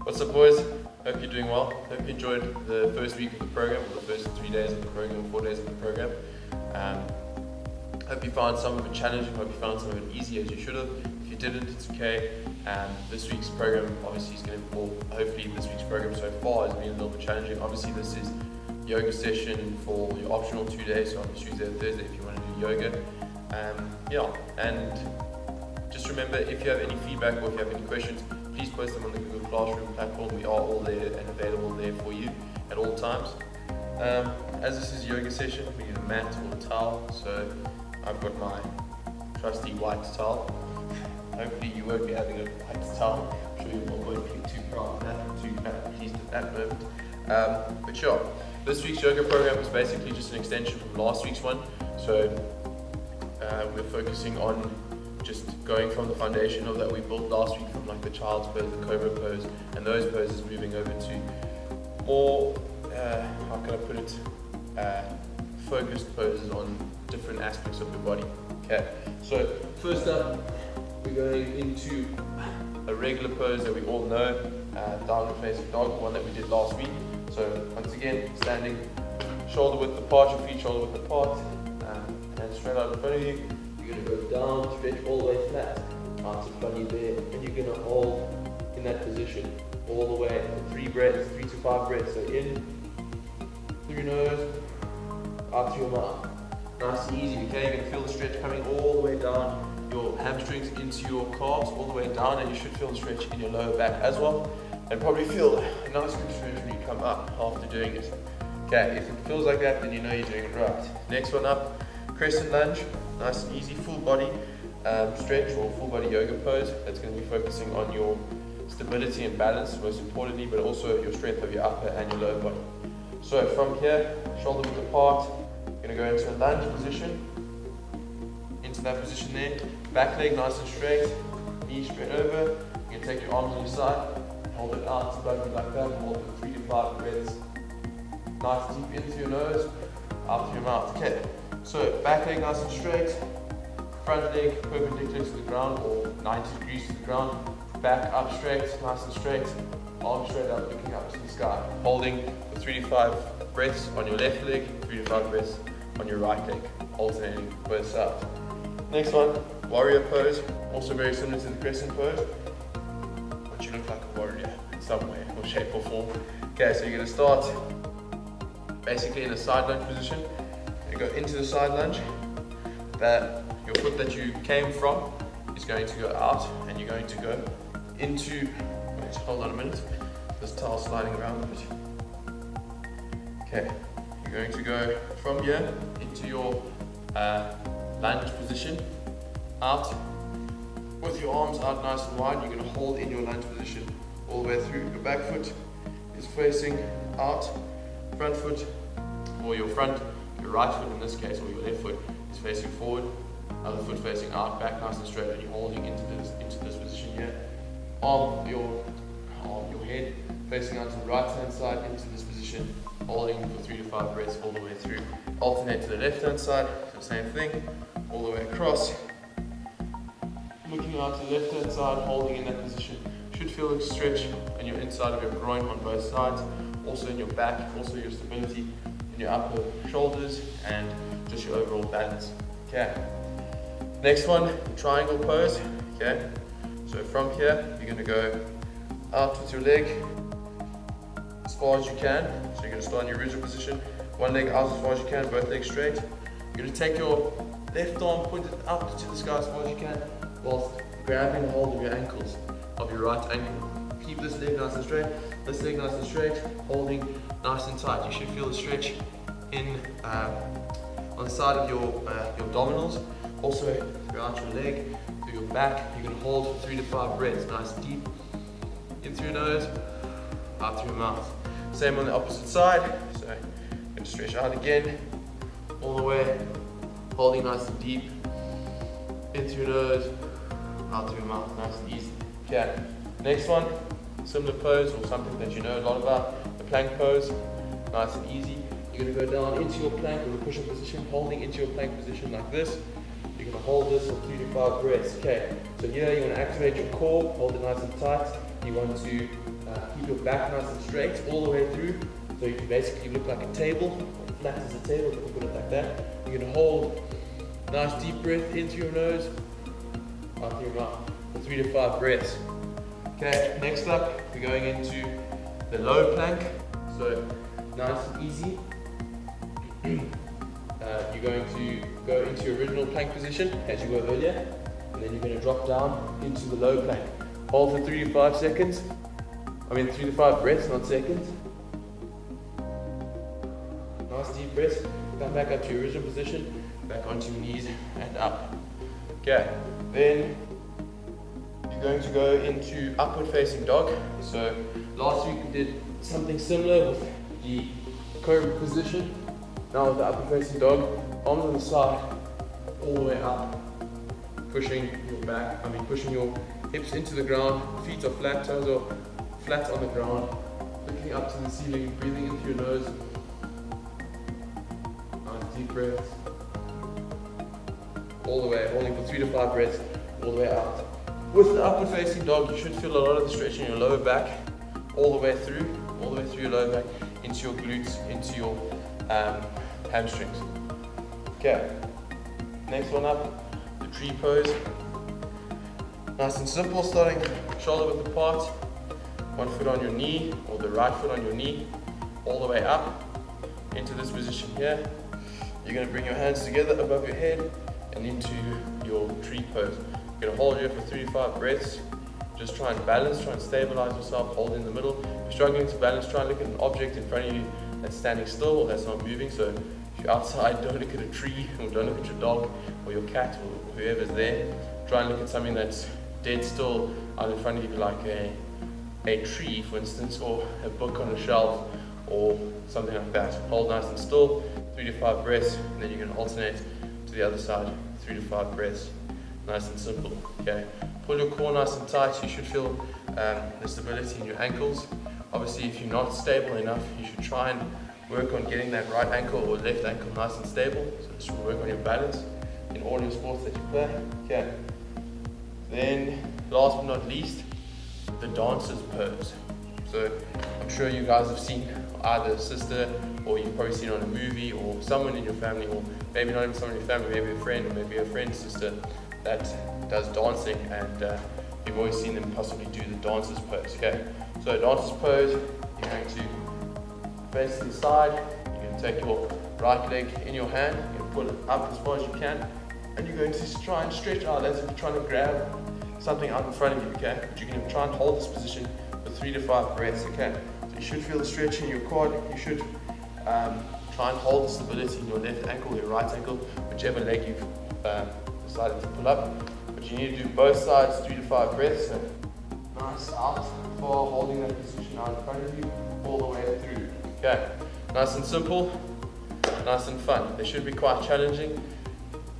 What's up, boys? Hope you're doing well. Hope you enjoyed the first week of the program, or the first 3 days of the program, 4 days of the program. Hope you found some of it challenging, hope you found some of it easy as you should have. If you didn't, it's okay. This week's program obviously is going to, well, hopefully this week's program so far has been a little bit challenging. Obviously this is yoga session for your optional 2 days, so on Tuesday and Thursday if you want to do yoga. And just remember, if you have any feedback or if you have any questions, please post them on the Google Classroom platform. We are all there and available there for you at all times. As this is a yoga session, we need a mat or a towel, so I've got my trusty white towel. Hopefully you won't be having a white towel. I'm sure you won't be too proud of that, too pleased at that moment. But sure, this week's yoga program is basically just an extension from last week's one. So we're focusing on just going from the foundation of that we built last week, from like the child's pose, the cobra pose, and those poses moving over to more, how can I put it, focused poses on different aspects of your body. Okay, so first up, we're going into a regular pose that we all know, downward facing dog, one that we did last week. So once again, standing shoulder width apart, your feet shoulder width apart, and straight out in front of you. You're going to go down, stretch all the way flat, out in front of you there, and you're going to hold in that position all the way for 3 breaths, 3 to 5 breaths. So in through your nose, out through your mouth. Nice and easy, okay? You're going to feel the stretch coming all the way down your hamstrings into your calves, all the way down, and you should feel the stretch in your lower back as well. And probably feel a nice good stretch when you come up after doing it. Okay, if it feels like that, then you know you're doing it right. Next one up, crescent lunge. Nice and easy, full body stretch or full body yoga pose. That's going to be focusing on your stability and balance, most importantly, but also your strength of your upper and your lower body. So from here, shoulder width apart, you're going to go into a lunge position, into that position there. Back leg nice and straight, knees straight over. You're going to take your arms on your side, hold it out above you like that, hold for 3 to 5 breaths. Nice deep into your nose, out through your mouth. Okay. So back leg nice and straight, front leg perpendicular to the ground or 90 degrees to the ground, back up straight, nice and straight, arms straight up, looking up to the sky, holding for 3 to 5 breaths on your left leg, 3 to 5 breaths on your right leg, alternating both sides. Next one, warrior pose, also very similar to the crescent pose, but you look like a warrior in some way or shape or form. Okay, so you're going to start basically in a side lunge position. You go into the side lunge, that your foot that you came from is going to go out, and you're going to go into, wait, hold on a minute, this towel sliding around a bit. Okay, you're going to go from here into your lunge position, out, with your arms out nice and wide. You're going to hold in your lunge position all the way through. Your back foot is facing out, front foot, or your right foot in this case, or your left foot is facing forward, other foot facing out, back nice and straight, and you're holding into this position here. Your head facing out to the right hand side into this position, holding for 3 to 5 breaths all the way through. Alternate to the left hand side, the same thing, all the way across. Looking out to the left hand side, holding in that position. Should feel a stretch in your inside of your groin on both sides, also in your back, also your stability in your upper shoulders, and just your overall balance. Okay. Next one, the triangle pose. Okay. So from here, you're going to go out with your leg as far as you can. So you're going to start in your original position. One leg out as far as you can, both legs straight. You're going to take your left arm pointed up to the sky as far as you can, whilst grabbing hold of your ankles of your right ankle. Keep this leg nice and straight, this leg nice and straight, holding nice and tight. You should feel the stretch in on the side of your abdominals. Also throughout your leg, through your back. You can hold for 3 to 5 breaths, nice deep, in through your nose, out through your mouth. Same on the opposite side. So you're going to stretch out again, all the way, holding nice and deep, in through your nose, out through your mouth, nice and easy. Okay, next one, similar pose, or something that you know a lot about, the plank pose, nice and easy. You're going to go down into your plank or the push-up position, holding into your plank position like this. You're going to hold this for 3 to 5 breaths. Okay, so here you want to activate your core, hold it nice and tight. You want to Keep your back nice and straight all the way through, so you can basically look like a table, flat as a table, if you put it like that. You're going to hold nice deep breath into your nose, out through your mouth, for 3 to 5 breaths. Okay, next up, we're going into the low plank. So nice and easy. You're going to go into your original plank position as you were earlier, and then you're going to drop down into the low plank. Hold for 3 to 5 seconds. 3 to 5 breaths, not seconds. Nice deep breaths. Come back up to your original position, back onto your knees and up. Okay, then you're going to go into upward facing dog. So last week we did something similar with the cobra position. Now with the upward facing dog, arms on the side, all the way up, pushing your hips into the ground, feet are flat, toes are flat on the ground, looking up to the ceiling, breathing into your nose. Nice deep breaths. All the way, holding for 3 to 5 breaths, all the way out. With the upward facing dog, you should feel a lot of the stretch in your lower back, all the way through your lower back, into your glutes, into your hamstrings. Okay, next one up, the tree pose. Nice and simple, starting shoulder width apart, one foot on your knee, or the right foot on your knee, all the way up into this position here. You're going to bring your hands together above your head and into your tree pose. You're going to hold here for 3 to 5 breaths. Just try and balance, try and stabilize yourself, hold in the middle. If you're struggling to balance, try and look at an object in front of you that's standing still or that's not moving. So if you're outside, don't look at a tree, or don't look at your dog or your cat or whoever's there. Try and look at something that's dead still out in front of you, like a tree, for instance, or a book on a shelf or something like that. Hold nice and still, 3 to 5 breaths, and then you're going to alternate to the other side, 3 to 5 breaths. Nice and simple. Okay. Pull your core nice and tight. You should feel the stability in your ankles. Obviously, if you're not stable enough, you should try and work on getting that right ankle or left ankle nice and stable. So this will work on your balance in all your sports that you play. Okay. Then, last but not least, the dancer's pose. So I'm sure you guys have seen either a sister, or you've probably seen it on a movie, or someone in your family, or maybe not even someone in your family, maybe a friend, or maybe a friend's sister that does dancing, and you've always seen them possibly do the dancer's pose. Okay, so dancer's pose, you're going to face to the side, you're going to take your right leg in your hand, you're going to pull it up as far as you can, and you're going to try and stretch out as if you're trying to grab something out in front of you. Okay, but you're going to try and hold this position for 3 to 5 breaths. Okay, so you should feel the stretch in your quad. You should try and hold the stability in your left ankle, your right ankle, whichever leg you've decided to pull up. But you need to do both sides, 3 to 5 breaths. So nice out, far, holding that position out in front of you, all the way through. Okay, nice and simple, nice and fun. They should be quite challenging.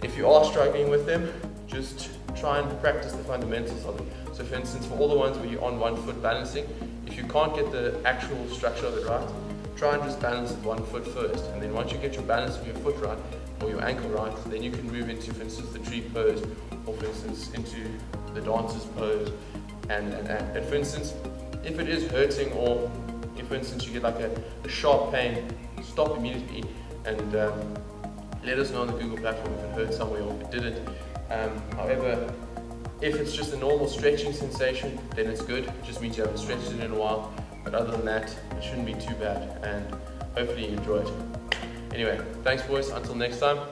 If you are struggling with them, just try and practice the fundamentals of it. So for instance, for all the ones where you're on one foot balancing, if you can't get the actual structure of it right, try and just balance with one foot first. And then once you get your balance of your foot right, or your ankle right, then you can move into, for instance, the tree pose, or for instance, into the dancer's pose. And for instance, if it is hurting, or if for instance you get like a sharp pain, stop immediately and let us know on the Google platform if it hurt somewhere or if it didn't. However, if it's just a normal stretching sensation, then it's good. It just means you haven't stretched it in a while. But other than that, it shouldn't be too bad, and hopefully you enjoy it. Anyway, thanks boys, until next time.